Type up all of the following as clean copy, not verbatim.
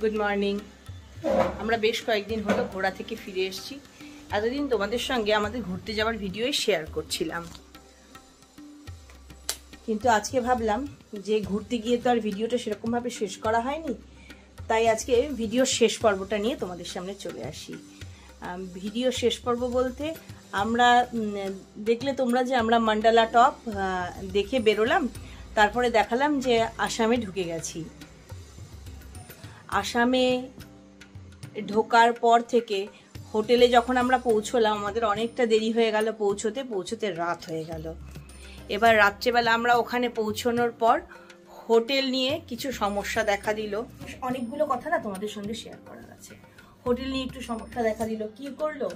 Good morning. আমরা বেশ কয়েকদিন হলো ঘোরা থেকে ফিরে এসেছি। এতদিন তোমাদের সঙ্গে আমাদের ঘুরতে যাওয়ার ভিডিওই শেয়ার করছিলাম, কিন্তু আজকে ভাবলাম যে ঘুরতে গিয়ে তো আর ভিডিওটা সেরকমভাবে শেষ করা হয়নি, তাই আজকে ভিডিওর শেষ পর্বটা নিয়ে তোমাদের সামনে চলে আসি। ভিডিও শেষ পর্ব বলতে আমরা দেখলে তোমরা যে আমরা মান্ডালা টপ দেখে বেরোলাম, তারপরে দেখালাম যে আসামে ঢুকে গেছি। আসামে ঢোকার পর থেকে হোটেলে যখন আমরা পৌঁছলাম আমাদের অনেকটা দেরি হয়ে গেল, পৌঁছতে রাত হয়ে গেল। এবার রাত্রেবেলা আমরা ওখানে পৌঁছানোর পর হোটেল নিয়ে কিছু সমস্যা দেখা দিল। অনেকগুলো কথা না তোমাদের সঙ্গে শেয়ার করার আছে। হোটেল নিয়ে একটু সমস্যা দেখা দিল। কি করলো,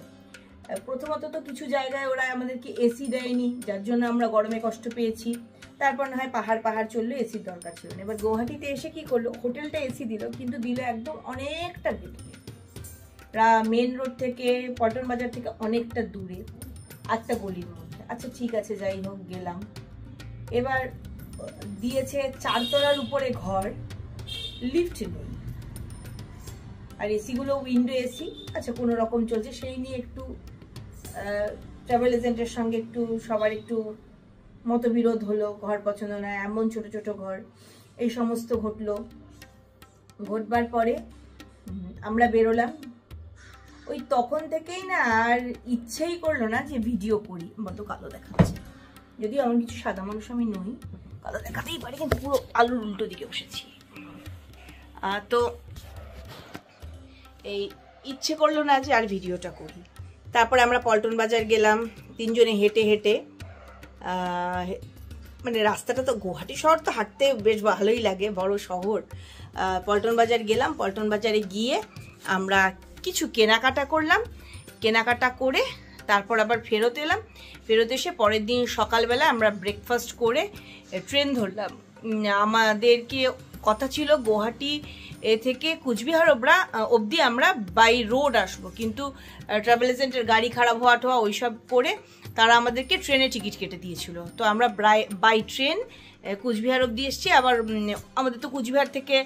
প্রথমত তো কিছু জায়গায় ওরা আমাদেরকে এসি দেয়নি, যার জন্য আমরা গরমে কষ্ট পেয়েছি। তারপর না হয় পাহাড় চললো, এসির দরকার ছিল না। এবার গুয়াহাটিতে এসে কি করলো, হোটেলটা এসি দিল, কিন্তু দিল একদম অনেকটা দূরে, মেন রোড থেকে, পল্টন বাজার থেকে অনেকটা দূরে, একটা গলির মধ্যে। আচ্ছা ঠিক আছে, যাই হোক গেলাম। এবার দিয়েছে 4 তলার উপরে ঘর, লিফট নেই, আর এসিগুলো উইন্ডো এসি। আচ্ছা কোনো রকম চলছে, সেই নিয়ে একটু ট্রাভেল এজেন্টের সঙ্গে একটু সবার একটু মতবিরোধ হলো। ঘর পছন্দ নয়, এমন ছোট ছোট ঘর, এই সমস্ত ঘটলো। ঘটবার পরে আমরা বেরোলাম। ওই তখন থেকেই না আর ইচ্ছেই করলো না যে ভিডিও করি। বড্ড কালো দেখাচ্ছে, যদিও এমন কিছু সাদা মানুষ আমি নই, কালো দেখাতেই পারি, কিন্তু পুরো আলুর উল্টো দিকে বসেছি। তো এই ইচ্ছে করলো না যে আর ভিডিওটা করি। তারপরে আমরা পল্টন বাজার গেলাম, 3 জনে হেঁটে হেঁটে। মানে রাস্তাটা তো, গুয়াহাটি শহর তো হাঁটতে বেশ ভালোই লাগে, বড় শহর। পল্টন বাজার গেলাম, পল্টন বাজারে গিয়ে আমরা কিছু কেনাকাটা করলাম। কেনাকাটা করে তারপর আবার ফেরত এলাম। ফেরত এসে পরের দিন সকালবেলা আমরা ব্রেকফাস্ট করে ট্রেন ধরলাম। আমাদেরকে কথা ছিল গুয়াহাটি থেকে কুচবিহার অবধি আমরা বাই রোড আসবো, কিন্তু ট্রাভেল এজেন্টের গাড়ি খারাপ হওয়া ওইসব করে তারা আমাদেরকে ট্রেনে টিকিট কেটে দিয়েছিল। তো আমরা বাই ট্রেন কুচবিহার অবধি এসছি। আবার আমাদের তো কুচবিহার থেকে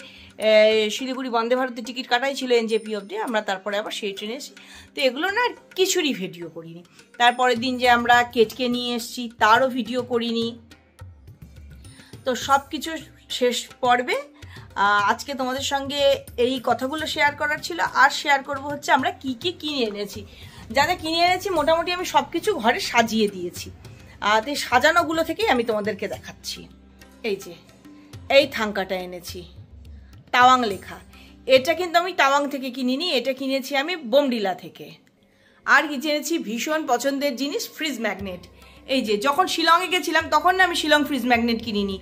শিলিগুড়ি বন্দে ভারতের টিকিট কাটাই ছিল এনজেপি অবধি, আমরা তারপরে আবার সেই ট্রেনে এসেছি। তো এগুলো না কিছুরই ভিডিও করিনি। তারপরের দিন যে আমরা কেটকে নিয়ে এসেছি তারও ভিডিও করিনি। তো সব কিছু শেষ পর্বে আজকে তোমাদের সঙ্গে এই কথাগুলো শেয়ার করার ছিল। আর শেয়ার করব হচ্ছে আমরা কি কি কিনে এনেছি। যাতে কিনে এনেছি মোটামুটি আমি সব কিছু ঘরে সাজিয়ে দিয়েছি। তো এই সাজানোগুলো থেকেই আমি তোমাদেরকে দেখাচ্ছি। এই যে এই থাঙ্কাটা এনেছি, তাওয়াং লেখা। এটা কিন্তু আমি তাওয়াং থেকে কিনিনি, এটা কিনেছি আমি বোমডিলা থেকে। আর কি এনেছি, ভীষণ পছন্দের জিনিস, ফ্রিজ ম্যাগনেট। এই যে যখন শিলংয়ে গেছিলাম তখন না আমি শিলং ফ্রিজ ম্যাগনেট কিনিনি,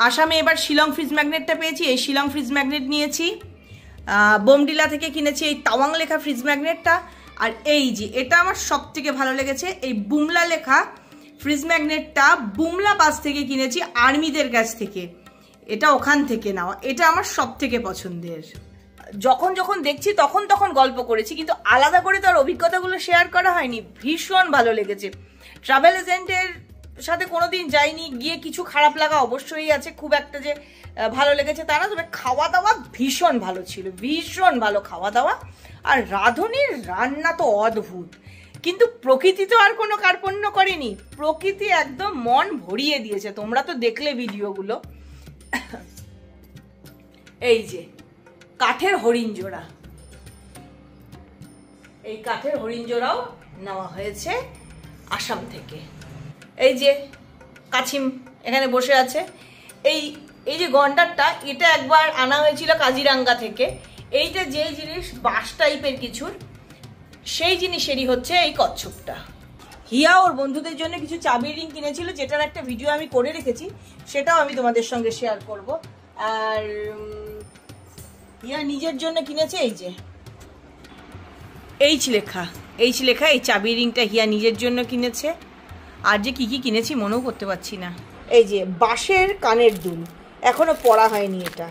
আসামে এবার শিলং ফ্রিজ ম্যাগনেটটা পেয়েছি, এই শিলং ফ্রিজ ম্যাগনেট নিয়েছি। বোমডিলা থেকে কিনেছি এই তাওয়াং লেখা ফ্রিজ ম্যাগনেটটা। আর এই যে এটা আমার সব থেকে ভালো লেগেছে, এই বুমলা লেখা ফ্রিজ ম্যাগনেটটা বুমলা পাস থেকে কিনেছি, আর্মিদের কাছ থেকে। এটা ওখান থেকে নেওয়া, এটা আমার সব থেকে পছন্দের। যখন যখন দেখছি তখন গল্প করেছি, কিন্তু আলাদা করে তো আর অভিজ্ঞতাগুলো শেয়ার করা হয়নি। ভীষণ ভালো লেগেছে। ট্রাভেল এজেন্টের সাথে কোনোদিন যাইনি, গিয়ে কিছু খারাপ লাগা অবশ্যই আছে, খুব একটা যে ভালো লেগেছে তা না। তবে খাওয়া দাওয়া ভীষণ ভালো ছিল, ভীষণ ভালো খাওয়া দাওয়া। আর রাঁধুনির রান্না তো অদ্ভুত। কিন্তু প্রকৃতি তো আর কোনো কার্পণ্য করেনি, প্রকৃতি একদম মন ভরিয়ে দিয়েছে। তোমরা তো দেখলে ভিডিওগুলো। এই যে কাঠের হরিণ জোড়া, এই কাঠের হরিণ জোড়াও নেওয়া হয়েছে আসাম থেকে। এই যে কাছিম এখানে বসে আছে। এই যে গন্ডারটা, এটা একবার আনা হয়েছিল কাজিরাঙ্গা থেকে। এইটা যে জিনিস বাঁশ টাইপের কিছুর, সেই জিনিসেরই হচ্ছে এই কচ্ছপটা। হিয়া ওর বন্ধুদের জন্য কিছু চাবির রিং কিনেছিল, যেটার একটা ভিডিও আমি করে রেখেছি, সেটাও আমি তোমাদের সঙ্গে শেয়ার করব। আর হিয়া নিজের জন্য কিনেছে এই যে এইচ লেখা এই চাবির রিংটা হিয়া নিজের জন্য কিনেছে। আর যে কি কি কিনেছি মনেও করতে পারছি না। এই যে বাঁশের কানের দুল, এখনো পরা হয়নি, এটা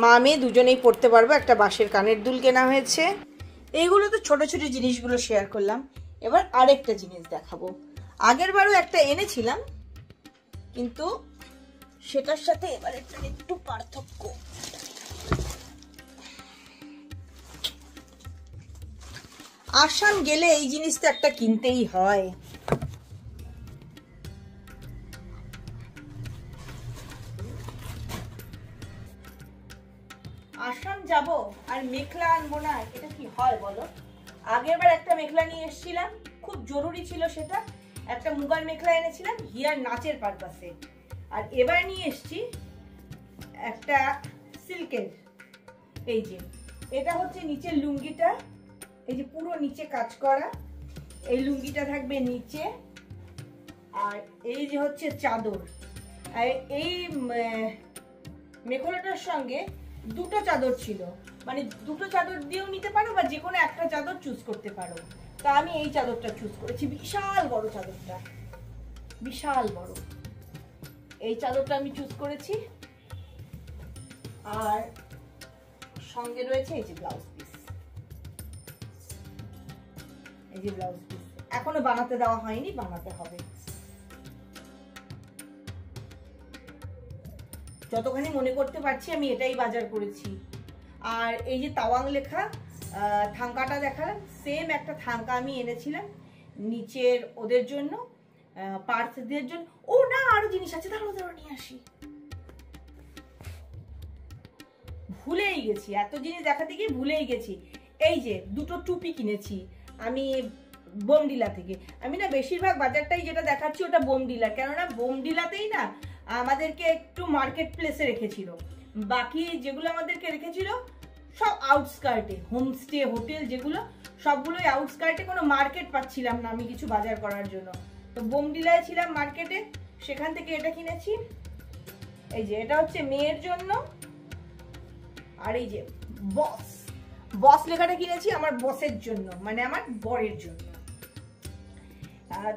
মা মেয়ে দুজনেই পড়তে পারবো। একটা বাঁশের কানের দুল কেনা হয়েছে। এইগুলো তো ছোট ছোট জিনিসগুলো শেয়ার করলাম। এবার আরেকটা জিনিস দেখাবো। আগের বারও একটা এনেছিলাম, কিন্তু সেটার সাথে এবার একটু পার্থক্য। আসাম গেলে এই জিনিস তো একটা কিনতেই হয়। আসাম যাব আর মেখলা আনবো না, এটা কি হয় বলো? আগের বার একটা মেখলা নিয়ে এসেছিলাম, খুব জরুরি ছিল সেটা, একটা মুগার মেখলা এনেছিলাম হিয়ার নাচের পারপাসে। আর এবার নিয়ে এসেছি একটা সিল্কের। এই যে এটা হচ্ছে নিচের লুঙ্গিটা, এই যে পুরো নিচে কাজ করা, এই লুঙ্গিটা থাকবে নিচে। আর এই যে হচ্ছে চাদর। আর এই মেখলাটার সঙ্গে দুটো চাদর ছিল, মানে দুটো চাদর দিয়েও নিতে পারো বা যে কোনো একটা চাদর চুজ করতে পারো। তা আমি এই চাদরটা চুজ করেছি, বিশাল বড় চাদরটা, বিশাল বড় এই চাদরটা আমি চুজ করেছি। আর সঙ্গে রয়েছে এই যে ব্লাউজ পিস, এই যে ব্লাউজ পিস এখনো বানাতে দেওয়া হয়নি, বানাতে হবে। যতখানি মনে করতে পারছি আমি এটাই বাজার করেছি। আর এই যে তাওয়াং লেখা থাঙ্কাটা দেখালাম, সেম একটা থাঙ্কা আমি এনেছিলাম নিচের ওদের জন্য, পার্সদের জন্য। ও না, আরো জিনিস আছে, দাঁড়াও দাঁড়াও নিয়ে আসি, ভুলেই গেছি, এত জিনিস দেখাতে গিয়ে ভুলেই গেছি। এই যে দুটো টুপি কিনেছি আমি বোমডিলা থেকে। আমি না বেশিরভাগ বাজারটাই যেটা দেখাচ্ছি ওটা বোমডিলা, কেননা বোমডিলাতেই না আমাদেরকে একটু মার্কেট প্লেসে রেখেছিল, বাকি যেগুলো আমাদেরকে রেখেছিল সব আউটস্কার্টে, হোমস্টে হোটেল যেগুলো সবগুলোই আউটস্কার্টে, কোনো মার্কেট পাচ্ছিলাম না আমি কিছু বাজার করার জন্য। তো বোমডিলায় ছিলাম মার্কেটে, সেখান থেকে এটা কিনেছি। এই যে এটা হচ্ছে মেয়ের জন্য। আর এই যে বস, বস লেখাটা কিনেছি আমার বসের জন্য, মানে আমার বরের জন্য।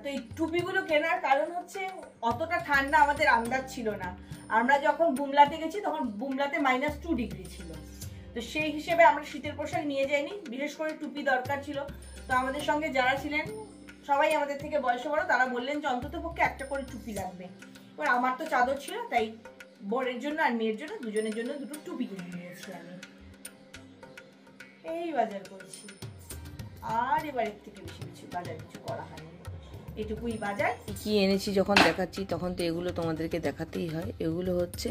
তো এই টুপিগুলো কেনার কারণ হচ্ছে অতটা ঠান্ডা আমাদের আন্দাজ ছিল না। আমরা যখন বুমলাতে গেছি তখন বুমলাতে -2 ডিগ্রি ছিল, তো সেই হিসেবে আমরা শীতের পোশাক নিয়ে যাইনি, বিশেষ করে টুপি দরকার ছিল। তো আমাদের সঙ্গে যারা ছিলেন সবাই আমাদের থেকে বয়সে বড়, তারা বললেন যে অন্তত পক্ষে একটা করে টুপি লাগবে। এবার আমার তো চাদর ছিল, তাই বরের জন্য আর মেয়ের জন্য দুজনের জন্য দুটো টুপি কিনে নিয়েছি আমি। এই বাজার করেছি, আর এবার এর থেকে বেশি কিছু বাজার কিছু করা হয়নি, এটুকুই বাজার। কি এনেছি যখন দেখাচ্ছি তখন তো এগুলো তোমাদেরকে দেখাতেই হয়। এগুলো হচ্ছে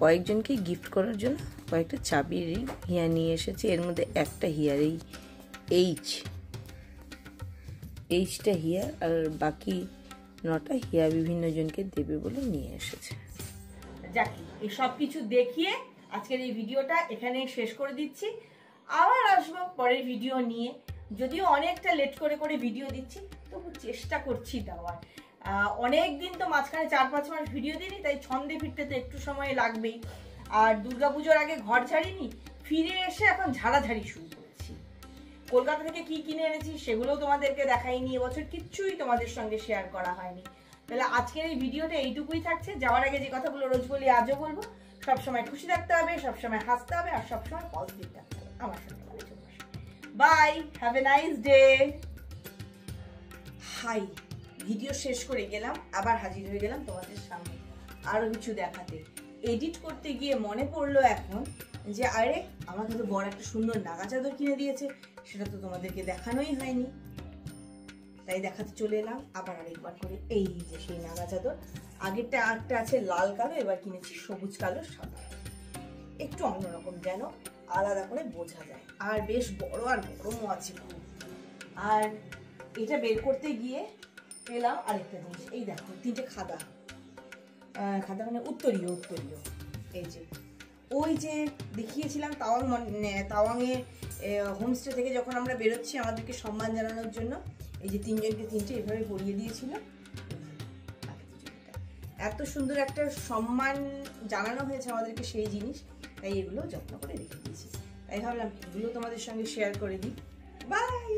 কয়েকজনকে গিফট করার জন্য কয়েকটা চাবির রিং হিয়া নিয়ে এসেছি। এর মধ্যে একটা হিয়ার, এই এইচটা হিয়ার, আর বাকি 9টা হিয়া বিভিন্ন জনকে দেবে বলে নিয়ে এসেছে। যাকি এই সব কিছু দেখিয়ে আজকের এই ভিডিওটা এখানে শেষ করে দিচ্ছি। আবার আসবো পরের ভিডিও নিয়ে, যদিও অনেকটা লেট করে করে ভিডিও দিচ্ছি, তবু চেষ্টা করছি দেওয়ার। অনেক দিন তো মাঝখানে 4-5 মাস ভিডিও দিইনি, তাই ছন্দে ফিরতে তো একটু সময় লাগবেই। আর দুর্গাপুজোর আগে ঘর ঝাড়িনি, ফিরে এসে এখন ঝাড়াঝাড়ি শুরু করেছি। কলকাতা থেকে কি কিনে এনেছি সেগুলোও তোমাদেরকে দেখাইনি, এবছর কিচ্ছুই তোমাদের সঙ্গে শেয়ার করা হয়নি। তাহলে আজকের এই ভিডিওটা এইটুকুই থাকছে। যাওয়ার আগে যে কথাগুলো রোজ বলি আজও বলবো, সবসময় খুশি থাকতে হবে, সবসময় হাসতে হবে, আর সবসময় পজিটিভ থাকতে হবে আমার সঙ্গে। Bye, have a nice day. Hi, video শেষ করে গেলাম, আবার হাজির হয়ে গেলাম তোমাদের সামনে আরো কিছু দেখাতে। এডিট করতে গিয়ে মনে পড়লো এখন যে আরে আমাকে তো বড় একটা সুন্দর নাগা চাদর কিনে দিয়েছে, সেটা তো তোমাদেরকে দেখানোই হয়নি, তাই দেখাতে চলে এলাম আবার আরেকবার করে। এই যে সেই নাগা চাদর, আগেরটা আরেকটা আছে লাল কালো, এবার কিনেছি সবুজ কালো সাদা, একটু অন্যরকম যেন আলাদা করে বোঝা যায়। আর বেশ বড় আর গরমও আছে খুব। আর এটা বের করতে গিয়ে পেলাম আরেকটা জিনিস, এই দেখো 3টে খাদা, খাদা মানে উত্তরীয়। এই যে ওই যে দেখিয়েছিলাম তাওয়াংয়ে হোমস্টে থেকে যখন আমরা বেরোচ্ছি আমাদেরকে সম্মান জানানোর জন্য, এই যে 3জনকে 3টে এভাবে পরিয়ে দিয়েছিল। এত সুন্দর একটা সম্মান জানানো হয়েছে আমাদেরকে সেই জিনিস, তাই এগুলো যত্ন করে রেখে দিয়েছি। তাই ভাবলাম এগুলো তোমাদের সঙ্গে শেয়ার করে দিই। বাই।